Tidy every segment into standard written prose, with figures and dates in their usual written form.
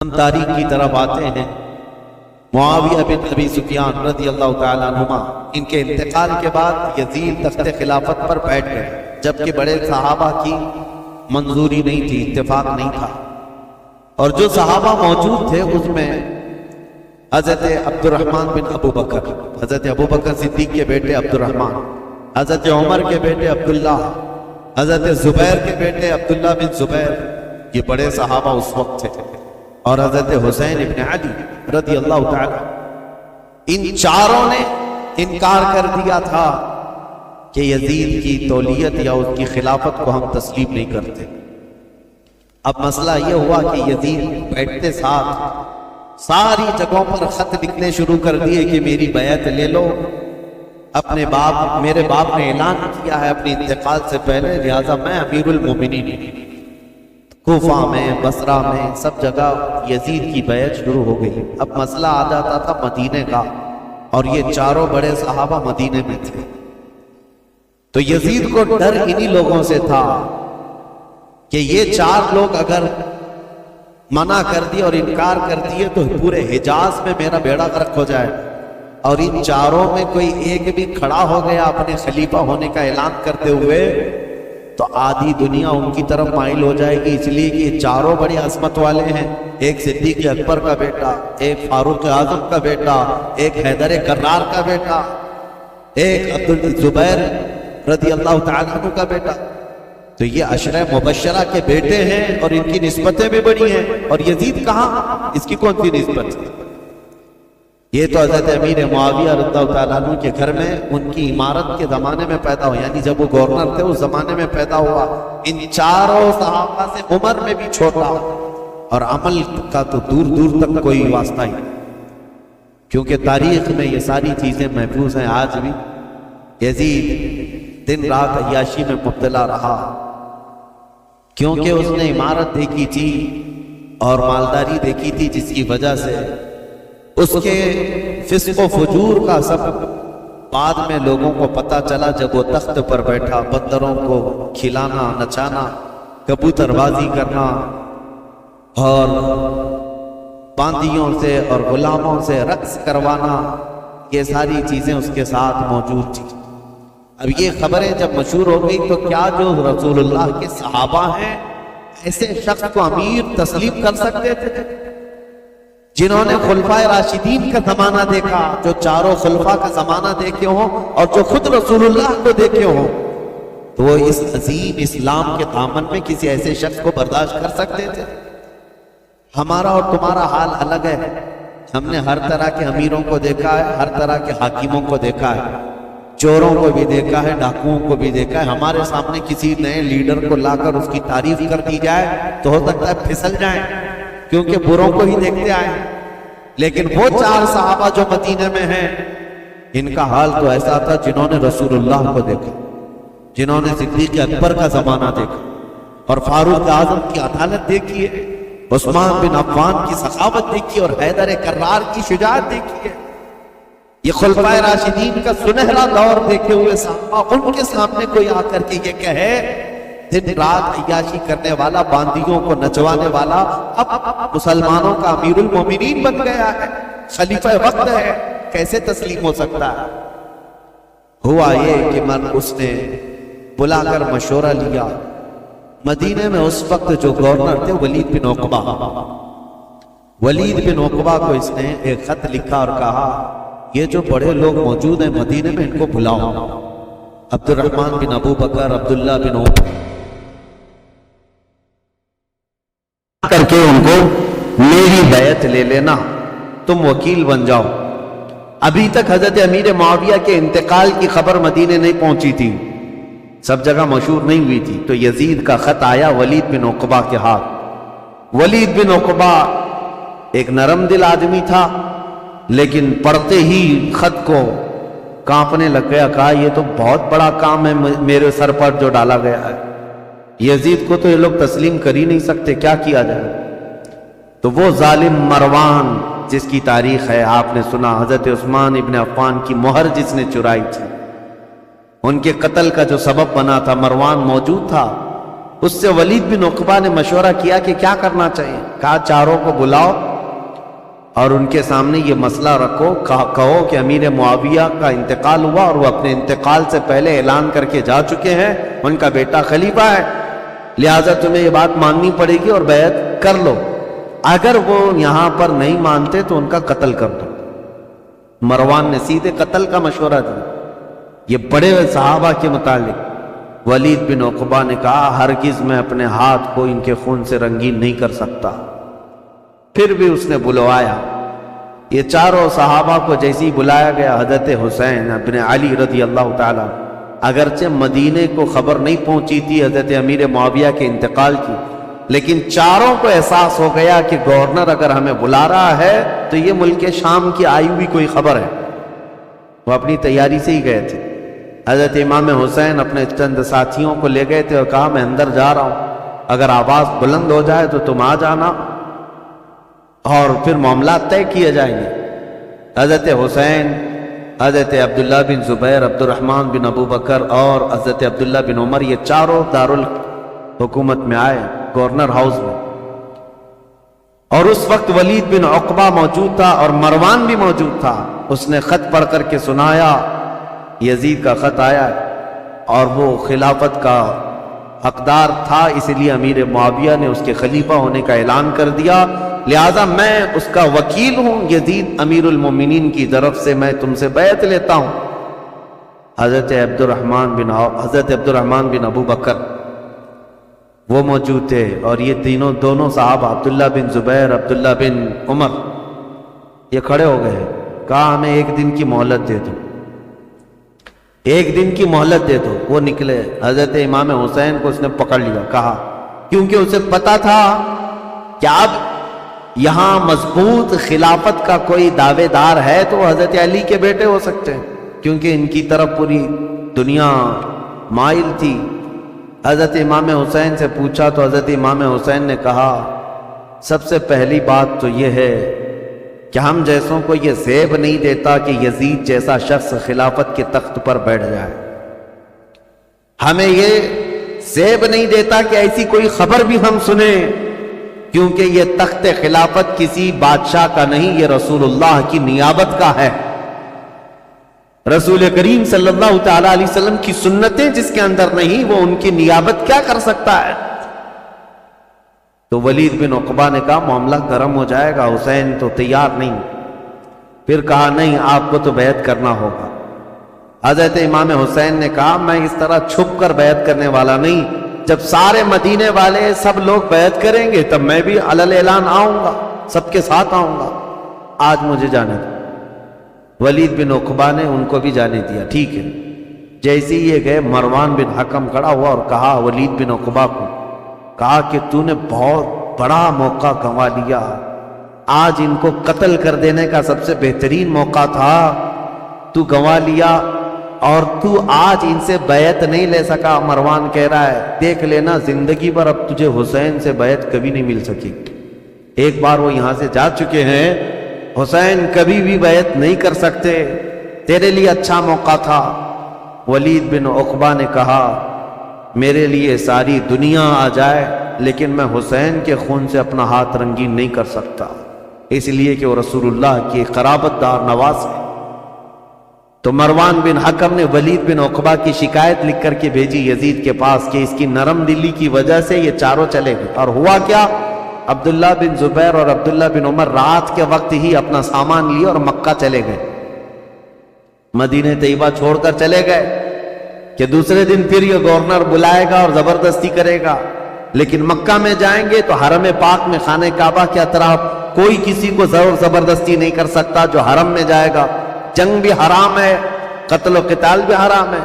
ہم تاریخ کی طرف آتے ہیں۔ معاویہ بن ابی سفیان رضی اللہ تعالیٰ عنہما، ان کے انتقال کے بعد یزید تخت خلافت پر بیٹھ گئے، جبکہ بڑے صحابہ کی منظوری نہیں تھی، اتفاق نہیں تھا، اور جو صحابہ موجود تھے اس میں حضرت عبد الرحمن بن ابو بکر، حضرت ابو بکر صدیق کے بیٹے عبد الرحمن، حضرت عمر کے بیٹے عبداللہ، حضرت زبیر کے بیٹے عبداللہ بن زبیر، یہ بڑے صحابہ اس وقت تھے، اور حضرت حسین ابن علی رضی اللہ تعالی، ان چاروں نے انکار کر دیا تھا کہ یزید کی تولیت یا اس کی خلافت کو ہم تسلیم نہیں کرتے۔ اب مسئلہ یہ ہوا کہ یزید بیٹھتے ساتھ ساری جگہوں پر خط لکھنے شروع کر دیے کہ میری بیعت لے لو، اپنے باپ، میرے باپ نے اعلان کیا ہے اپنے انتقال سے پہلے، لہذا میں امیر المومنین۔ کوفہ میں، بصرہ میں، سب جگہ یزید کی بیعت شروع ہو گئی۔ اب مسئلہ آ جاتا تھا مدینے کا، اور یہ چاروں بڑے صحابہ مدینے میں تھے، تو یزید کو ڈر انہی لوگوں سے تھا کہ یہ چار لوگ اگر منع کر دیے اور انکار کر دیے تو پورے حجاز میں میرا بیڑا غرق ہو جائے، اور ان چاروں میں کوئی ایک بھی کھڑا ہو گیا اپنے خلیفہ ہونے کا اعلان کرتے ہوئے تو آدھی دنیا ان کی طرف مائل ہو جائے گی، اس لیے کہ یہ چاروں بڑی عظمت والے ہیں، ایک صدیق اکبر کا بیٹا، ایک فاروق اعظم کا بیٹا، ایک حیدر کرار کا بیٹا، ایک عبدالزبیر رضی اللہ تعالیٰ عنہ کا بیٹا، تو یہ عشرہ مبشرہ کے بیٹے ہیں اور ان کی نسبتیں بھی بڑی ہیں، اور یزید کہاں، اس کی کون سی نسبت ہے؟ یہ تو حضرت امیر معاویہ رضی اللہ تعالیٰ عنہ کے گھر میں ان کی امارت کے زمانے میں پیدا ہوا، یعنی جب وہ گورنر تھے اس زمانے میں پیدا ہوا۔ ان چاروں صحابہ سے عمر میں بھی چھوٹا، اور عمل کا تو دور دور تک کوئی واسطہ ہی نہیں، کیونکہ تاریخ میں یہ ساری چیزیں محفوظ ہیں آج بھی۔ یزید دن رات عیاشی میں مبتلا رہا، کیونکہ اس نے امارت دیکھی تھی اور مالداری دیکھی تھی، جس کی وجہ سے اس کے فسق و فجور کا سب بعد میں لوگوں کو پتہ چلا جب وہ تخت پر بیٹھا، بندروں کو کھلانا، نچانا، کبوتر بازی کرنا، اور باندیوں سے اور غلاموں سے رقص کروانا، یہ ساری چیزیں اس کے ساتھ موجود تھی۔ اب یہ خبریں جب مشہور ہو گئی تو کیا جو رسول اللہ کے صحابہ ہیں ایسے شخص کو امیر تسلیم کر سکتے تھے، جنہوں نے خلفائے راشدین کا زمانہ دیکھا، جو چاروں خلفاء کا زمانہ دیکھے ہوں اور جو خود رسول اللہ کو دیکھے ہوں، تو وہ اس عظیم اسلام کے دامن میں کسی ایسے شخص کو برداشت کر سکتے تھے؟ ہمارا اور تمہارا حال الگ ہے، ہم نے ہر طرح کے امیروں کو دیکھا ہے، ہر طرح کے حاکموں کو دیکھا ہے، چوروں کو بھی دیکھا ہے، ڈاکوؤں کو بھی دیکھا ہے۔ ہمارے سامنے کسی نئے لیڈر کو لا کر اس کی تعریف کر دی جائے تو ہو سکتا ہے پھسل جائیں، کیونکہ بروں کو ہی دیکھتے آئے، لیکن وہ چار صحابہ جو مدینے میں ہیں، ان کا حال تو ایسا تھا جنہوں نے رسول اللہ کو دیکھا، جنہوں نے صدیق اکبر کا زمانہ دیکھا، اور فاروق اعظم کی عدالت دیکھی ہے، عثمان بن عفان کی سخاوت دیکھی، اور حیدر کرار کی شجاعت دیکھی ہے۔ یہ خلفائے راشدین کا سنہرا دور دیکھے ہوئے صحابہ، ان کے سامنے کوئی آ کر کے یہ کہے، دن رات عیاشی کرنے والا، باندیوں کو نچوانے والا، اب مسلمانوں کا امیر المومنین بن گیا ہے، خلیفہ وقت ہے، کیسے تسلیم ہو سکتا ہے؟ ہوا یہ کہ اس نے بلا کر مشورہ لیا۔ مدینے میں اس وقت جو گورنر تھے ولید بن عقبہ، ولید بن عقبہ کو اس نے ایک خط لکھا اور کہا یہ جو بڑے لوگ موجود ہیں مدینے میں ان کو بلاؤ، عبد الرحمن بن ابو بکر، عبداللہ بن عمر، کر کے ان کو میری بیعت لے لینا، تم وکیل بن جاؤ۔ ابھی تک حضرت امیر معاویہ کے انتقال کی خبر مدینے نہیں پہنچی تھی، سب جگہ مشہور نہیں ہوئی تھی، تو یزید کا خط آیا ولید بن عقبہ کے ہاتھ۔ ولید بن عقبہ ایک نرم دل آدمی تھا، لیکن پڑھتے ہی خط کو کانپنے لگ گیا، کہا یہ تو بہت بڑا کام ہے میرے سر پر جو ڈالا گیا ہے، یزید کو تو یہ لوگ تسلیم کر ہی نہیں سکتے، کیا کیا جائے؟ تو وہ ظالم مروان جس کی تاریخ ہے آپ نے سنا، حضرت عثمان ابن عفان کی مہر جس نے چرائی تھی، ان کے قتل کا جو سبب بنا تھا، مروان موجود تھا، اس سے ولید بن عقبہ نے مشورہ کیا کہ کیا کرنا چاہیے. کہا چاروں کو بلاؤ اور ان کے سامنے یہ مسئلہ رکھو، کہو کہ امیر معاویہ کا انتقال ہوا اور وہ اپنے انتقال سے پہلے اعلان کر کے جا چکے ہیں، ان کا بیٹا خلیفہ ہے، لہٰذا تمہیں یہ بات ماننی پڑے گی اور بیعت کر لو. اگر وہ یہاں پر نہیں مانتے تو ان کا قتل کر دو. مروان نے سیدھے قتل کا مشورہ دیا. یہ بڑے صحابہ کے متعلق ولید بن عقبہ نے کہا ہرگز میں اپنے ہاتھ کو ان کے خون سے رنگین نہیں کر سکتا. پھر بھی اس نے بلوایا. یہ چاروں صحابہ کو جیسے ہی بلایا گیا، حضرت حسین ابن علی رضی اللہ تعالیٰ، اگرچہ مدینے کو خبر نہیں پہنچی تھی حضرت امیر معاویہ کے انتقال کی، لیکن چاروں کو احساس ہو گیا کہ گورنر اگر ہمیں بلا رہا ہے تو یہ ملک شام کی آئی ہوئی کوئی خبر ہے. وہ اپنی تیاری سے ہی گئے تھے. حضرت امام حسین اپنے چند ساتھیوں کو لے گئے تھے اور کہا میں اندر جا رہا ہوں، اگر آواز بلند ہو جائے تو تم آ جانا اور پھر معاملات طے کیے جائیں گے. حضرت حسین، حضرت عبداللہ بن زبیر، عبد الرحمن بن ابو بکر اور حضرت عبداللہ بن عمر، یہ چاروں دارالحکومت میں آئے، گورنر ہاؤس میں. اور اس وقت ولید بن عقبہ موجود تھا اور مروان بھی موجود تھا. اس نے خط پڑھ کر کے سنایا یزید کا خط آیا اور وہ خلافت کا حقدار تھا، اس لیے امیر معاویہ نے اس کے خلیفہ ہونے کا اعلان کر دیا، لہذا میں اس کا وکیل ہوں، یزید امیر المومنین کی طرف سے میں تم سے بیعت لیتا ہوں. حضرت عبد الرحمن بن ابو بکر وہ موجود تھے اور یہ دونوں صحابہ عبداللہ بن زبیر، عبداللہ بن عمر، یہ کھڑے ہو گئے. کہا ہمیں ایک دن کی مہلت دے دو، ایک دن کی مہلت دے دو. وہ نکلے. حضرت امام حسین کو اس نے پکڑ لیا. کہا کیونکہ اسے پتا تھا کہ اب یہاں مضبوط خلافت کا کوئی دعوے دار ہے تو حضرت علی کے بیٹے ہو سکتے ہیں، کیونکہ ان کی طرف پوری دنیا مائل تھی. حضرت امام حسین سے پوچھا تو حضرت امام حسین نے کہا سب سے پہلی بات تو یہ ہے کہ ہم جیسوں کو یہ زیب نہیں دیتا کہ یزید جیسا شخص خلافت کے تخت پر بیٹھ جائے. ہمیں یہ زیب نہیں دیتا کہ ایسی کوئی خبر بھی ہم سنیں، کیونکہ یہ تخت خلافت کسی بادشاہ کا نہیں، یہ رسول اللہ کی نیابت کا ہے. رسول کریم صلی اللہ تعالیٰ علیہ وسلم کی سنتیں جس کے اندر نہیں، وہ ان کی نیابت کیا کر سکتا ہے؟ تو ولید بن عقبہ نے کہا معاملہ گرم ہو جائے گا، حسین تو تیار نہیں. پھر کہا نہیں، آپ کو تو بیعت کرنا ہوگا. حضرت امام حسین نے کہا میں اس طرح چھپ کر بیعت کرنے والا نہیں، جب سارے مدینے والے سب لوگ بیعت کریں گے تب میں بھی علل اعلان آؤں گا، سب کے ساتھ آؤں گا. آج مجھے جانے دو. ولید بن عقبہ نے ان کو بھی جانے دیا. ٹھیک ہے. جیسے یہ گئے، مروان بن حکم کھڑا ہوا اور کہا ولید بن عقبہ کو، کہا کہ تو نے بہت بڑا موقع گنوا لیا. آج ان کو قتل کر دینے کا سب سے بہترین موقع تھا، تو گنوا لیا اور تو آج ان سے بیعت نہیں لے سکا. مروان کہہ رہا ہے دیکھ لینا زندگی بھر اب تجھے حسین سے بیعت کبھی نہیں مل سکی. ایک بار وہ یہاں سے جا چکے ہیں، حسین کبھی بھی بیعت نہیں کر سکتے، تیرے لیے اچھا موقع تھا. ولید بن عقبہ نے کہا میرے لیے ساری دنیا آ جائے لیکن میں حسین کے خون سے اپنا ہاتھ رنگین نہیں کر سکتا، اس لیے کہ وہ رسول اللہ کی قرابت دار نواز ہے. تو مروان بن حکم نے ولید بن عقبہ کی شکایت لکھ کر کے بھیجی یزید کے پاس کہ اس کی نرم دلی کی وجہ سے یہ چاروں چلے گئے. اور ہوا کیا، عبداللہ بن زبیر اور عبداللہ بن عمر رات کے وقت ہی اپنا سامان لیے اور مکہ چلے گئے، مدینہ طیبہ چھوڑ کر چلے گئے کہ دوسرے دن پھر یہ گورنر بلائے گا اور زبردستی کرے گا. لیکن مکہ میں جائیں گے تو حرم پاک میں خانہ کعبہ کے اطراف کوئی کسی کو زبردستی نہیں کر سکتا جو حرم میں جائے گا. جنگ بھی حرام ہے، قتل و قتال بھی حرام ہے.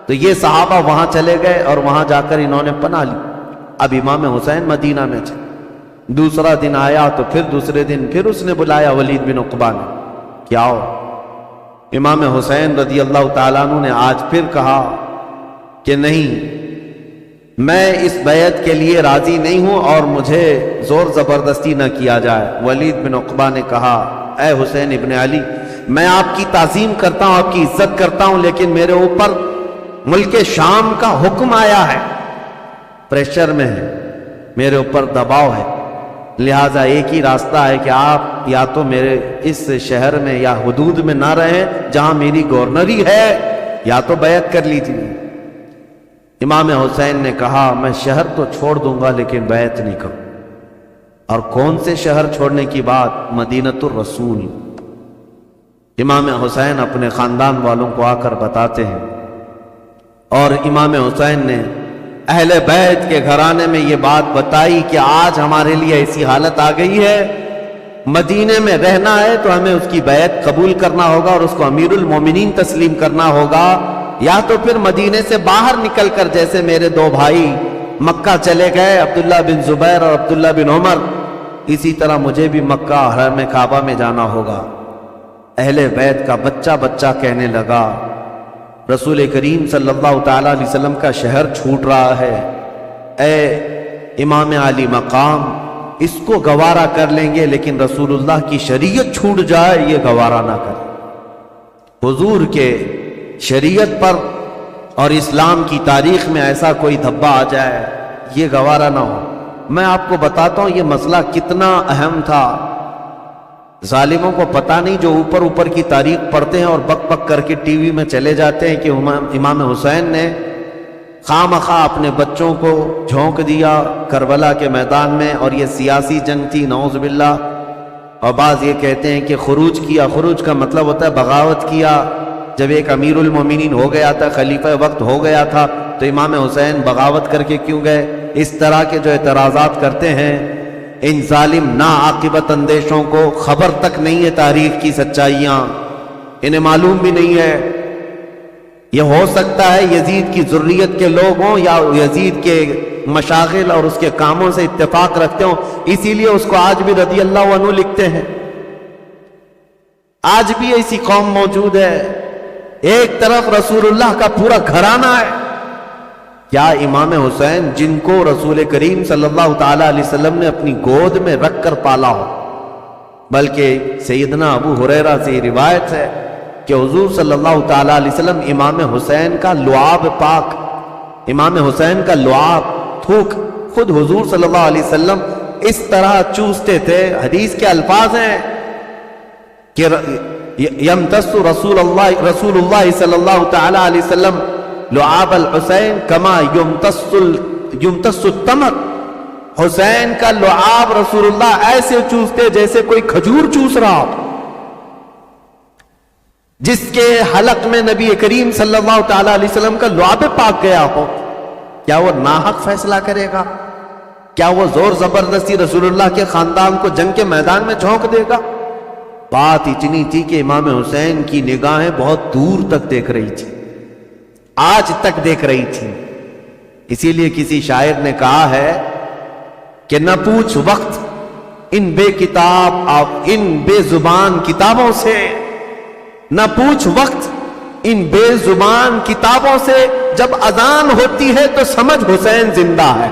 تو یہ صحابہ وہاں چلے گئے اور وہاں جا کر انہوں نے پناہ لی. اب امام حسین مدینہ میں تھے. دوسرا دن آیا تو پھر دوسرے دن پھر اس نے بلایا ولید بن عقبہ نے کہ آؤ. امام حسین رضی اللہ تعالیٰ عنہ نے آج پھر کہا کہ نہیں، میں اس بیعت کے لیے راضی نہیں ہوں اور مجھے زور زبردستی نہ کیا جائے. ولید بن عقبہ نے کہا اے حسین ابن علی، میں آپ کی تعظیم کرتا ہوں، آپ کی عزت کرتا ہوں، لیکن میرے اوپر ملک شام کا حکم آیا ہے پریشر میں ہیں، میرے اوپر دباؤ ہے، لہٰذا ایک ہی راستہ ہے کہ آپ یا تو میرے اس شہر میں یا حدود میں نہ رہیں جہاں میری گورنری ہے، یا تو بیعت کر لیجیے۔ امام حسین نے کہا میں شہر تو چھوڑ دوں گا لیکن بیعت نہیں کروں۔ اور کون سے شہر چھوڑنے کی بات؟ مدینۃ الرسول۔ امام حسین اپنے خاندان والوں کو آ کر بتاتے ہیں، اور امام حسین نے اہل بیت کے گھرانے میں یہ بات بتائی کہ آج ہمارے لیے ایسی حالت آ گئی ہے، مدینے میں رہنا ہے تو ہمیں اس کی بیعت قبول کرنا ہوگا اور اس کو امیر المومنین تسلیم کرنا ہوگا، یا تو پھر مدینے سے باہر نکل کر، جیسے میرے دو بھائی مکہ چلے گئے، عبداللہ بن زبیر اور عبداللہ بن عمر، اسی طرح مجھے بھی مکہ حرم کعبہ میں جانا ہوگا۔ اہل بیت کا بچہ بچہ کہنے لگا رسول کریم صلی اللہ تعالیٰ علیہ وسلم کا شہر چھوٹ رہا ہے، اے امام علی مقام، اس کو گوارا کر لیں گے لیکن رسول اللہ کی شریعت چھوٹ جائے یہ گوارا نہ کریں۔ حضور کے شریعت پر اور اسلام کی تاریخ میں ایسا کوئی دھبا آ جائے یہ گوارا نہ ہو۔ میں آپ کو بتاتا ہوں یہ مسئلہ کتنا اہم تھا، ظالموں کو پتہ نہیں، جو اوپر اوپر کی تاریخ پڑھتے ہیں اور بک بک کر کے ٹی وی میں چلے جاتے ہیں کہ امام حسین نے خواہ مخواہ اپنے بچوں کو جھونک دیا کربلا کے میدان میں، اور یہ سیاسی جنگ تھی نعوذ باللہ۔ اور بعض یہ کہتے ہیں کہ خروج کیا، خروج کا مطلب ہوتا ہے بغاوت کیا۔ جب ایک امیر المومنین ہو گیا تھا، خلیفہ وقت ہو گیا تھا، تو امام حسین بغاوت کر کے کیوں گئے؟ اس طرح کے جو اعتراضات کرتے ہیں ان ظالم ناعاقبت اندیشوں کو خبر تک نہیں ہے تاریخ کی سچائیاں، انہیں معلوم بھی نہیں ہے۔ یہ ہو سکتا ہے یزید کی ذریت کے لوگ ہوں یا یزید کے مشاغل اور اس کے کاموں سے اتفاق رکھتے ہوں، اسی لیے اس کو آج بھی رضی اللہ عنہ لکھتے ہیں۔ آج بھی ایسی قوم موجود ہے، ایک طرف رسول اللہ کا پورا گھرانہ ہے۔ کیا امام حسین جن کو رسول کریم صلی اللہ تعالی علیہ وسلم نے اپنی گود میں رکھ کر پالا ہو، بلکہ سیدنا ابو ہریرہ سے روایت ہے کہ حضور صلی اللہ تعالی علیہ وسلم امام حسین کا لعاب پاک، امام حسین کا لعاب تھوک خود حضور صلی اللہ علیہ وسلم اس طرح چوستے تھے۔ حدیث کے الفاظ ہیں کہ یمتص رسول اللہ صلی اللہ تعالی علیہ وسلم لعاب الحسین کما یمتص التمر، حسین کا لعاب رسول اللہ ایسے چوستے جیسے کوئی کھجور چوس رہا ہو۔ جس کے حلق میں نبی کریم صلی اللہ تعالی علیہ وسلم کا لعاب پاک گیا ہو، کیا وہ ناحق فیصلہ کرے گا؟ کیا وہ زور زبردستی رسول اللہ کے خاندان کو جنگ کے میدان میں جھونک دے گا؟ بات اتنی تھی کہ امام حسین کی نگاہیں بہت دور تک دیکھ رہی تھی، آج تک دیکھ رہی تھی۔ اسی لیے کسی شاعر نے کہا ہے کہ نہ پوچھ وقت ان بے کتاب ان بے زبان کتابوں سے، نہ پوچھ وقت ان بے زبان کتابوں سے، جب اذان ہوتی ہے تو سمجھ حسین زندہ ہے۔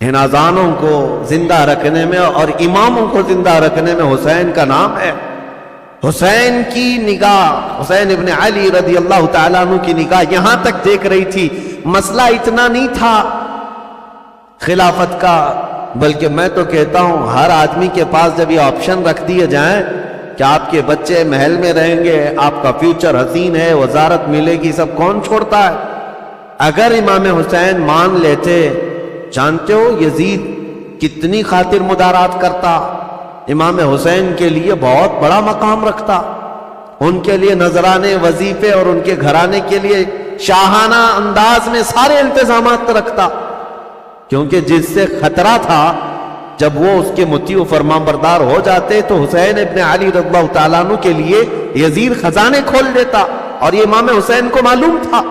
ان اذانوں کو زندہ رکھنے میں اور اماموں کو زندہ رکھنے میں حسین کا نام ہے۔ حسین کی نگاہ، حسین ابن علی رضی اللہ تعالیٰ عنہ کی نگاہ یہاں تک دیکھ رہی تھی۔ مسئلہ اتنا نہیں تھا خلافت کا، بلکہ میں تو کہتا ہوں ہر آدمی کے پاس جب یہ آپشن رکھ دیے جائیں کہ آپ کے بچے محل میں رہیں گے، آپ کا فیوچر حسین ہے، وزارت ملے گی، سب کون چھوڑتا ہے؟ اگر امام حسین مان لیتے، جانتے ہو یزید کتنی خاطر مدارات کرتا، امام حسین کے لیے بہت بڑا مقام رکھتا، ان کے لیے نذرانے، وظیفے اور ان کے گھرانے کے لیے شاہانہ انداز میں سارے انتظامات رکھتا، کیونکہ جس سے خطرہ تھا جب وہ اس کے مطیع و فرمان بردار ہو جاتے تو حسین ابن علی رضی اللہ تعالیٰ عنہ کے لیے یزید خزانے کھول دیتا، اور یہ امام حسین کو معلوم تھا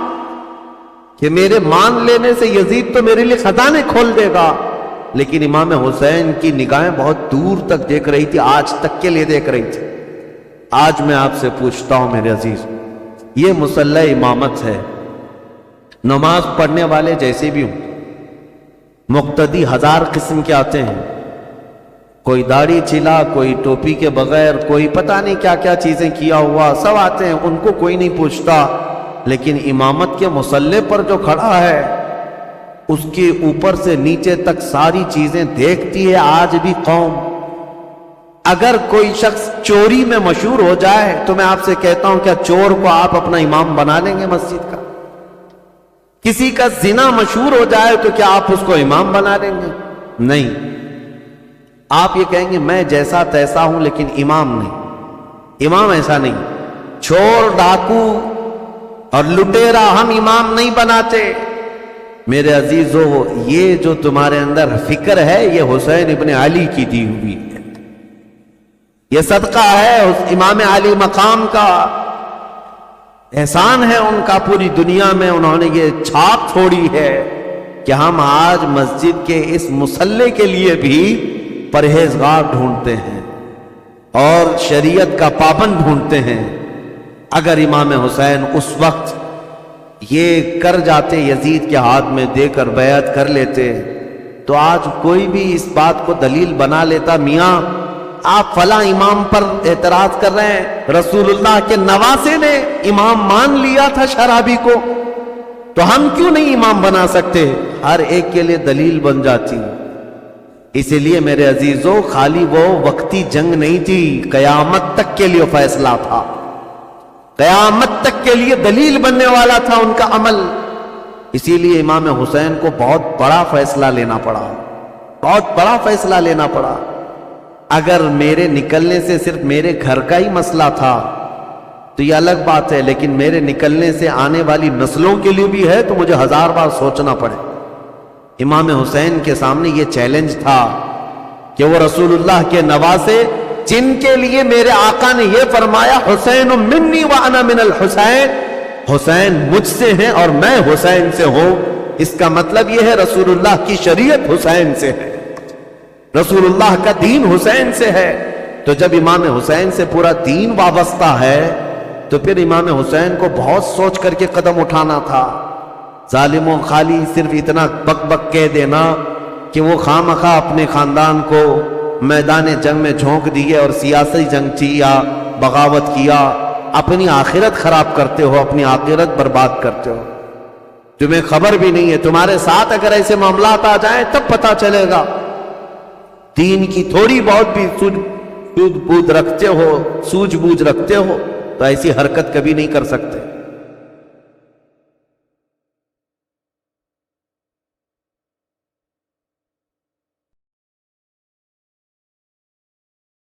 کہ میرے مان لینے سے یزید تو میرے لیے خزانے کھول دے گا۔ لیکن امام حسین کی نگاہیں بہت دور تک دیکھ رہی تھی، آج تک کے لیے دیکھ رہی تھی۔ آج میں آپ سے پوچھتا ہوں میرے عزیز، یہ مسلح امامت ہے، نماز پڑھنے والے جیسے بھی ہوں، مقتدی ہزار قسم کے آتے ہیں، کوئی داڑھی چھلا، کوئی ٹوپی کے بغیر، کوئی پتہ نہیں کیا کیا چیزیں کیا ہوا، سب آتے ہیں، ان کو کوئی نہیں پوچھتا۔ لیکن امامت کے مسلح پر جو کھڑا ہے اس کے اوپر سے نیچے تک ساری چیزیں دیکھتی ہے آج بھی قوم. اگر کوئی شخص چوری میں مشہور ہو جائے تو میں آپ سے کہتا ہوں کیا چور کو آپ اپنا امام بنا لیں گے مسجد کا؟ کسی کا زنا مشہور ہو جائے تو کیا آپ اس کو امام بنا لیں گے؟ نہیں. آپ یہ کہیں گے میں جیسا تیسا ہوں لیکن امام نہیں. امام ایسا نہیں. چور ڈاکو اور لٹیرا ہم امام نہیں بناتے. میرے عزیزو یہ جو تمہارے اندر فکر ہے یہ حسین ابن علی کی دی ہوئی ہے. یہ صدقہ ہے اس امام علی مقام کا. احسان ہے ان کا پوری دنیا میں. انہوں نے یہ چھاپ چھوڑی ہے کہ ہم آج مسجد کے اس مصلی کے لیے بھی پرہیزگار ڈھونڈتے ہیں اور شریعت کا پابند ڈھونڈتے ہیں. اگر امام حسین اس وقت یہ کر جاتے یزید کے ہاتھ میں دے کر بیعت کر لیتے تو آج کوئی بھی اس بات کو دلیل بنا لیتا میاں آپ فلاں امام پر اعتراض کر رہے ہیں, رسول اللہ کے نواسے نے امام مان لیا تھا شرابی کو, تو ہم کیوں نہیں امام بنا سکتے؟ ہر ایک کے لیے دلیل بن جاتی. اسی لیے میرے عزیزو خالی وہ وقتی جنگ نہیں تھی, قیامت تک کے لیے فیصلہ تھا. قیامت تک کے لیے دلیل بننے والا تھا ان کا عمل. اسی لیے امام حسین کو بہت بڑا فیصلہ لینا پڑا, بہت بڑا فیصلہ لینا پڑا. اگر میرے نکلنے سے صرف میرے گھر کا ہی مسئلہ تھا تو یہ الگ بات ہے, لیکن میرے نکلنے سے آنے والی نسلوں کے لیے بھی ہے تو مجھے 1000 بار سوچنا پڑے. امام حسین کے سامنے یہ چیلنج تھا کہ وہ رسول اللہ کے نواسے جن کے لیے میرے آقا نے یہ فرمایا حسین منی وانا من الحسین, حسین مجھ سے ہیں اور میں حسین سے ہوں, اس کا مطلب یہ ہے رسول اللہ کی شریعت حسین سے ہے, رسول اللہ کا دین حسین سے ہے. تو جب امام حسین سے پورا دین وابستہ ہے تو پھر امام حسین کو بہت سوچ کر کے قدم اٹھانا تھا. ظالموں خالی صرف اتنا بک بک کہہ دینا کہ وہ خامخواہ اپنے خاندان کو میدان جنگ میں جھونک دیے اور سیاسی جنگ کیا, بغاوت کیا, اپنی آخرت خراب کرتے ہو, اپنی آخرت برباد کرتے ہو. تمہیں خبر بھی نہیں ہے, تمہارے ساتھ اگر ایسے معاملات آ جائیں تب پتا چلے گا. دین کی تھوڑی بہت بھی سوجھ بوجھ رکھتے ہو تو ایسی حرکت کبھی نہیں کر سکتے.